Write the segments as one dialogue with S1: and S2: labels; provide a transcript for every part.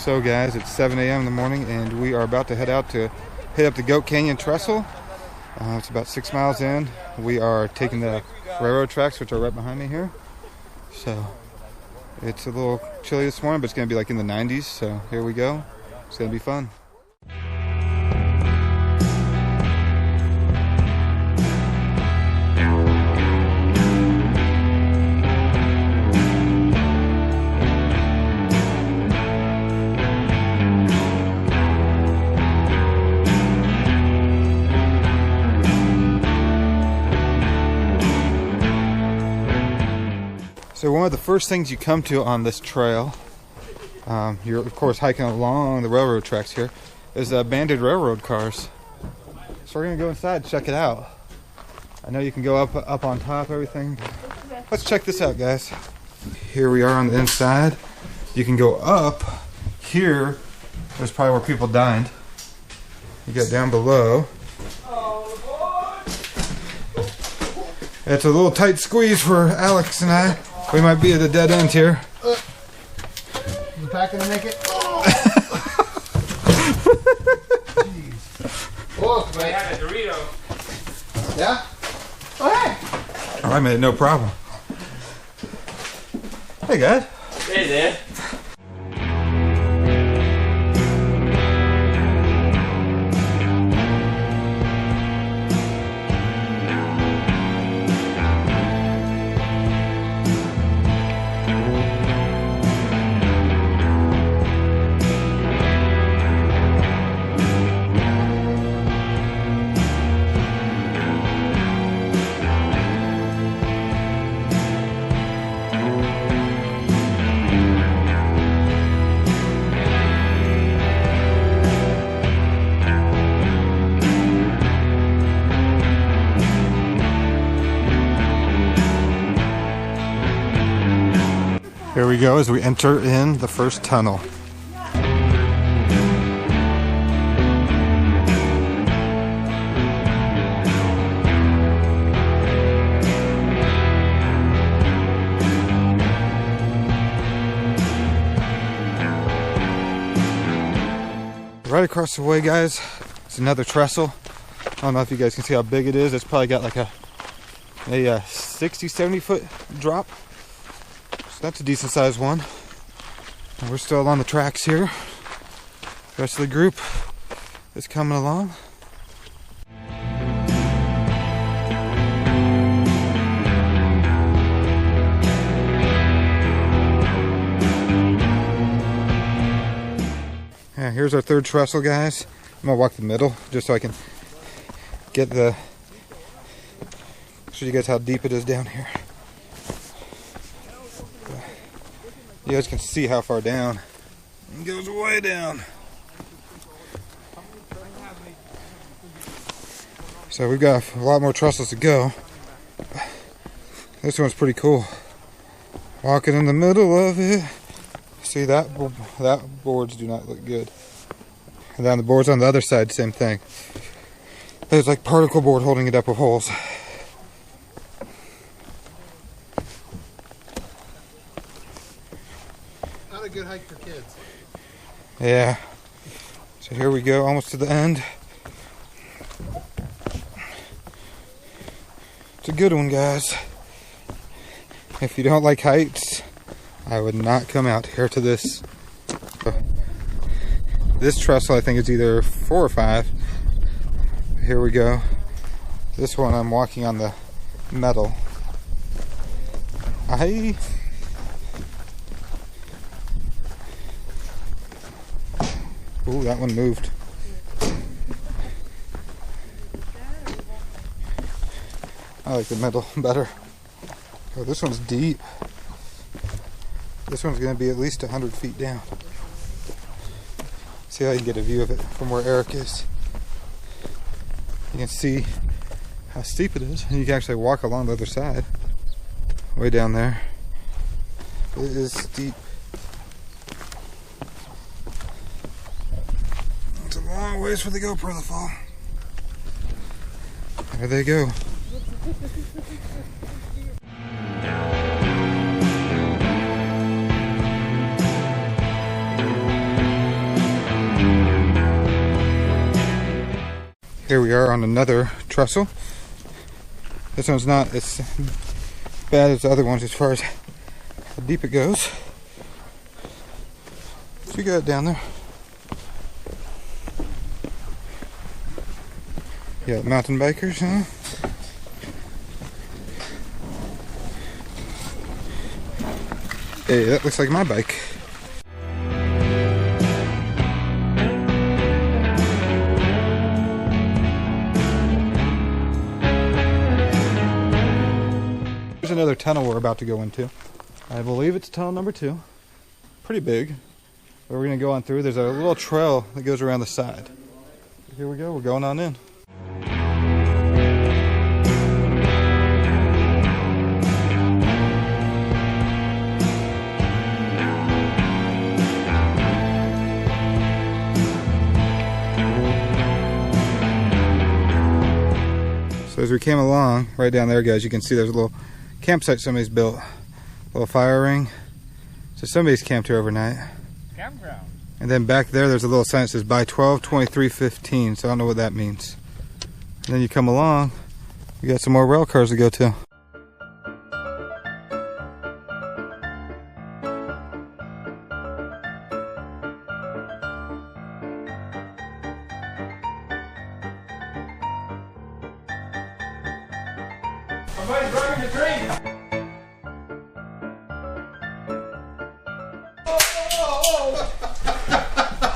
S1: So guys, it's 7 a.m. in the morning and we are about to head up the Goat Canyon Trestle. It's about 6 miles in. We are taking the railroad tracks, which are right behind me here. So it's a little chilly this morning, but it's going to be like in the 90s. So here we go. It's going to be fun. So one of the first things you come to on this trail, you're of course hiking along the railroad tracks here, is abandoned railroad cars. So we're gonna go inside and check it out. I know you can go up on top, everything. Let's check this out, guys. Here we are on the inside. You can go up here. There's probably where people dined. You got down below. It's a little tight squeeze for Alex and I. We might be at a dead end here.
S2: You packing to make it? Jeez. Look, man. I had a Dorito. Yeah? Oh, hey.
S1: Oh, I made it, no problem. Hey, guys.
S3: Hey, Dad.
S1: Here we go as we enter in the first tunnel. Right across the way, guys, it's another trestle. I don't know if you guys can see how big it is. It's probably got like a 60, 70 foot drop. That's a decent sized one. And we're still on the tracks here. The rest of the group is coming along. Yeah, here's our third trestle, guys. I'm gonna walk the middle just so I can get show you guys how deep it is down here. You guys can see how far down. It goes way down. So we've got a lot more trestles to go. This one's pretty cool. Walking in the middle of it. See that boards do not look good. And then the boards on the other side, same thing. There's like particle board holding it up with holes.
S2: Not a good hike for kids.
S1: Yeah. So here we go, almost to the end. It's a good one, guys. If you don't like heights, I would not come out here to this. This trestle I think is either 4 or 5. Here we go. This one I'm walking on the metal. Ooh, that one moved. I like the middle better. Oh, this one's deep. This one's going to be at least 100 feet down. See how you can get a view of it from where Eric is. You can see how steep it is, and you can actually walk along the other side. Way down there. It is steep. It's a long ways for the GoPro to fall. There they go. Here we are on another trestle. This one's not as bad as the other ones as far as how deep it goes. So you got it down there. You got mountain bikers, huh? Hey, that looks like my bike. There's another tunnel we're about to go into. I believe it's tunnel number 2. Pretty big. But we're going to go on through. There's a little trail that goes around the side. Here we go. We're going on in. So as we came along, right down there, guys, you can see there's a little campsite somebody's built. A little fire ring. So somebody's camped here overnight.
S2: Campground.
S1: And then back there, there's a little sign that says by 12/23/15. So I don't know what that means. And then you come along, you got some more rail cars to go to.
S2: Somebody's driving the train.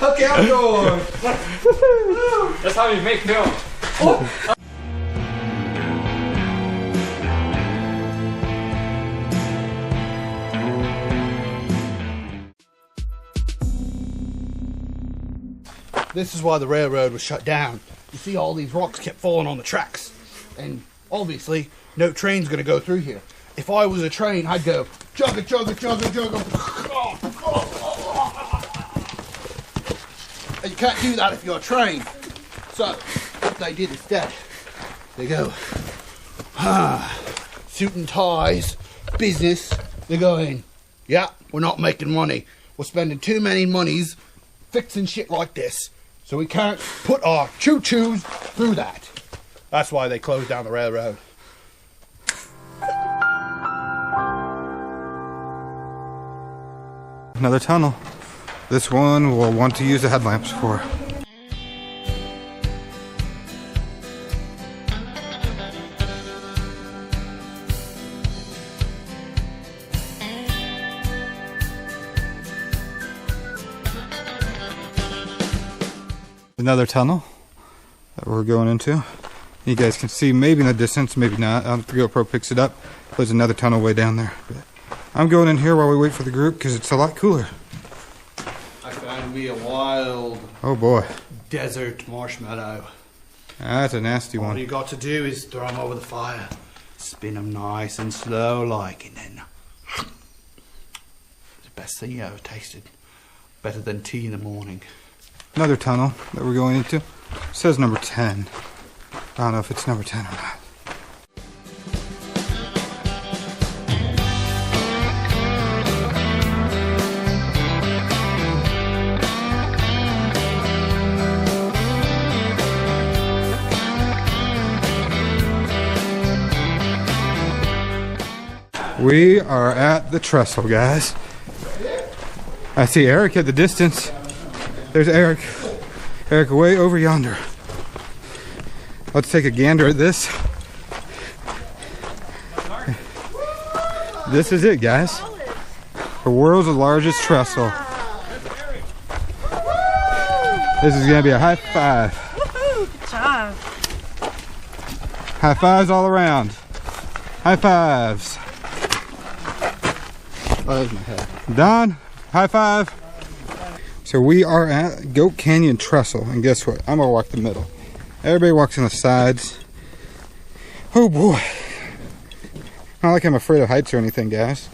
S1: Okay, I'm going.
S2: That's how you make film.
S3: This is why the railroad was shut down. You see, all these rocks kept falling on the tracks. And obviously, no train's gonna go through here. If I was a train, I'd go chugga chugga chugga chugga. And you can't do that if you're a train. So, what they did instead, they go, suit and ties, business. They're going, yeah, we're not making money. We're spending too many monies fixing shit like this. So we can't put our choo-choos through that. That's why they closed down the railroad.
S1: Another tunnel. This one we'll want to use the headlamps for. Another tunnel that we're going into. You guys can see maybe in the distance, maybe not. The GoPro picks it up. There's another tunnel way down there. But I'm going in here while we wait for the group because it's a lot cooler.
S3: I found me a wild
S1: Oh boy,
S3: desert marshmallow.
S1: that's a nasty
S3: All
S1: one.
S3: you got to do is throw them over the fire, spin them nice and slow like, and then the best thing you ever tasted. Better than tea in the morning.
S1: Another tunnel that we're going into. It says number 10. I don't know if it's number 10 or not. We are at the trestle, guys. I see Eric at the distance. There's Eric. Eric way over yonder. Let's take a gander at this. This is it, guys. The world's largest trestle. This is gonna be a high five.
S4: Woohoo! Good job.
S1: High fives all around. High fives.
S3: Oh, there's my head.
S1: Don, high five. So we are at Goat Canyon Trestle, and guess what? I'm gonna walk the middle. Everybody walks on the sides. Oh boy. Not like I'm afraid of heights or anything, guys.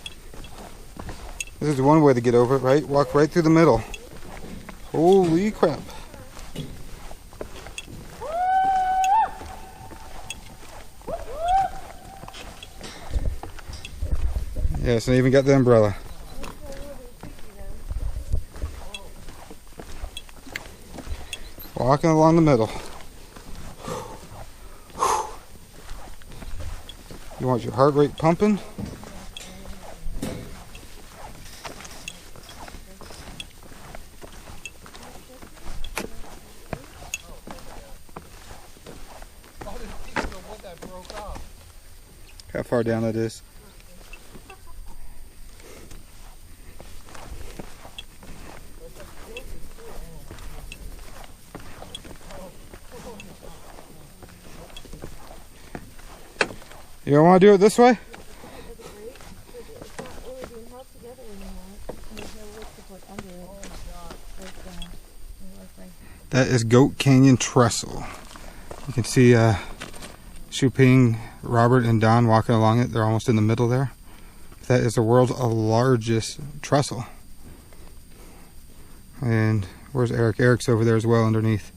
S1: This is one way to get over it, right? Walk right through the middle. Holy crap. Yes, and I even got the umbrella. Walking along the middle. want your heart rate pumping. How far down that is. You don't want to do it this way? That is Goat Canyon Trestle. You can see Shuping, Robert, and Don walking along it. They're almost in the middle there. That is the world's largest trestle. And where's Eric? Eric's over there as well underneath.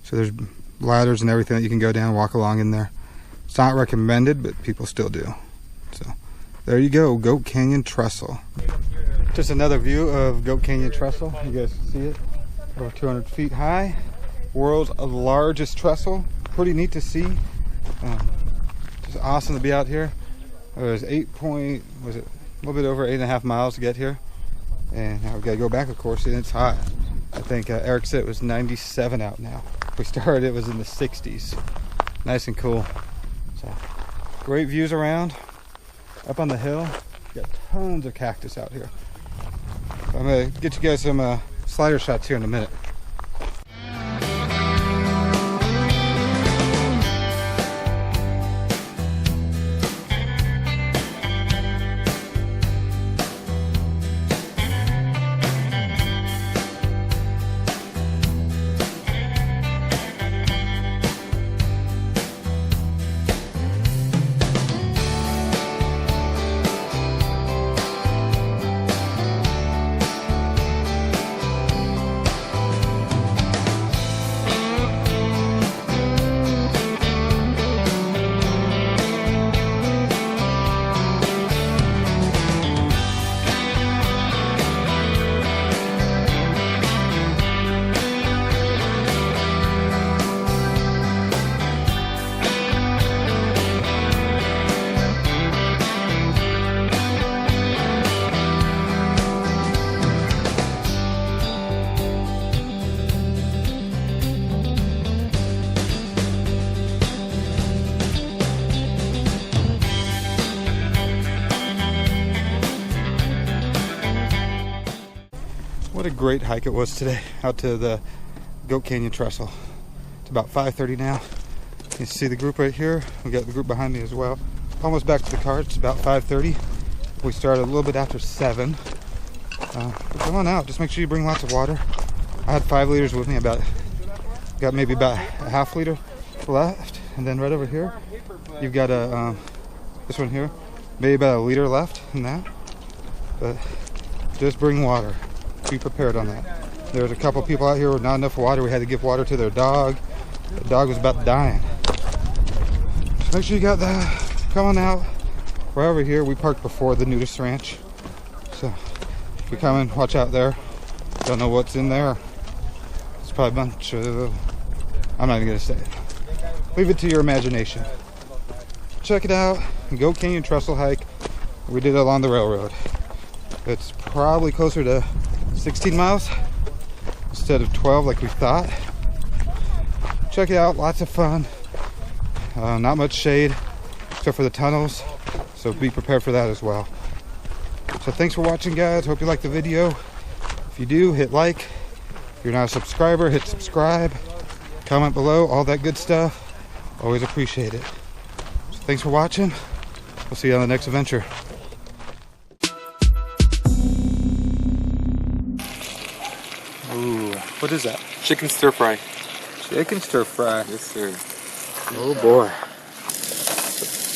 S1: So there's ladders and everything that you can go down and walk along in there. It's not recommended, but people still do. So there you go, Goat Canyon Trestle. Just another view of Goat Canyon Trestle. You guys can see it. Over 200 feet high. World's largest trestle. Pretty neat to see. Just awesome to be out here. It was a little bit over 8.5 miles to get here. And now we've got to go back, of course, and it's hot. I think Eric said it was 97 out now. We started, it was in the 60s. Nice and cool. So, great views around. Up on the hill, got tons of cactus out here. So I'm going to get you guys some slider shots here in a minute. What a great hike it was today out to the Goat Canyon Trestle. It's about 5:30 now. You can see the group right here. We got the group behind me as well. Almost back to the car. It's about 5:30. We started a little bit after 7. But come on out. Just make sure you bring lots of water. I had 5 liters with me. Got maybe about a half liter left. And then right over here, you've got this one here, maybe about a liter left in that. But just bring water. Be prepared on that. There's a couple people out here with not enough water. We had to give water to their dog. The dog was about dying. So make sure you got that. Come on out. We're over here. We parked before the nudist ranch. So if you come in, watch out there. Don't know what's in there. It's probably a bunch of... I'm not even going to say it. Leave it to your imagination. Check it out. Goat Canyon Trestle hike. We did it along the railroad. It's probably closer to 16 miles instead of 12 like we thought. Check it out, lots of fun. Not much shade except for the tunnels, so be prepared for that as well. So thanks for watching, guys. Hope you liked the video. If you do, hit like. If you're not a subscriber, hit subscribe. Comment below, all that good stuff. Always appreciate it. So thanks for watching. We'll see you on the next adventure. Ooh, what is that?
S2: Chicken stir fry.
S1: Chicken stir fry.
S2: Yes, sir.
S1: Oh boy.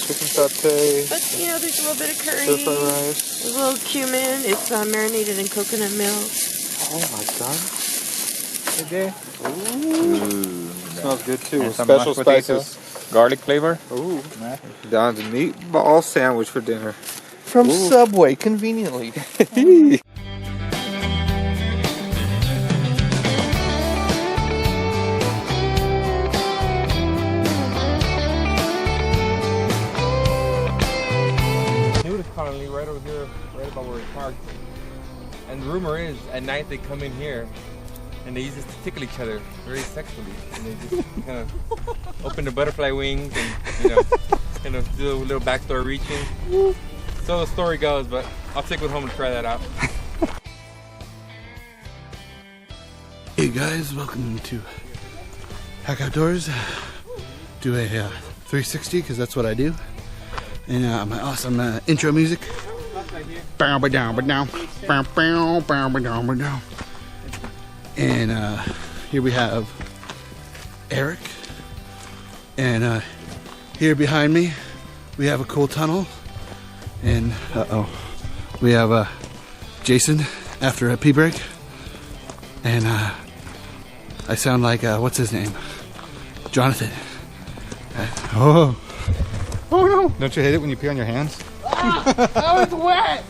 S1: Chicken satay.
S4: But you know, there's a little bit of curry,
S1: Stir fry rice.
S4: a little cumin. It's marinated in coconut milk.
S1: Oh my god.
S2: Okay.
S1: Ooh. Smells good too.
S2: And
S1: With
S2: some
S1: special
S2: mashed potato.
S1: spices.
S2: Garlic flavor.
S1: Ooh. Don's meatball sandwich for dinner.
S2: From
S1: Ooh.
S2: Subway, conveniently. right about where we parked. And the rumor is, at night they come in here and they use this to tickle each other very sexually. And they just kind of open the butterfly wings and, kind of do a little backdoor reaching. So the story goes, but I'll take it home and try that out.
S3: Hey guys, welcome to Huck Outdoors. Do a 360 because that's what I do. And my awesome intro music. And here we have Eric. And here behind me we have a cool tunnel. And we have Jason after a pee break. And I sound like what's his name? Jonathan. Oh no!
S1: Don't you hate it when you pee on your hands?
S3: That was wet!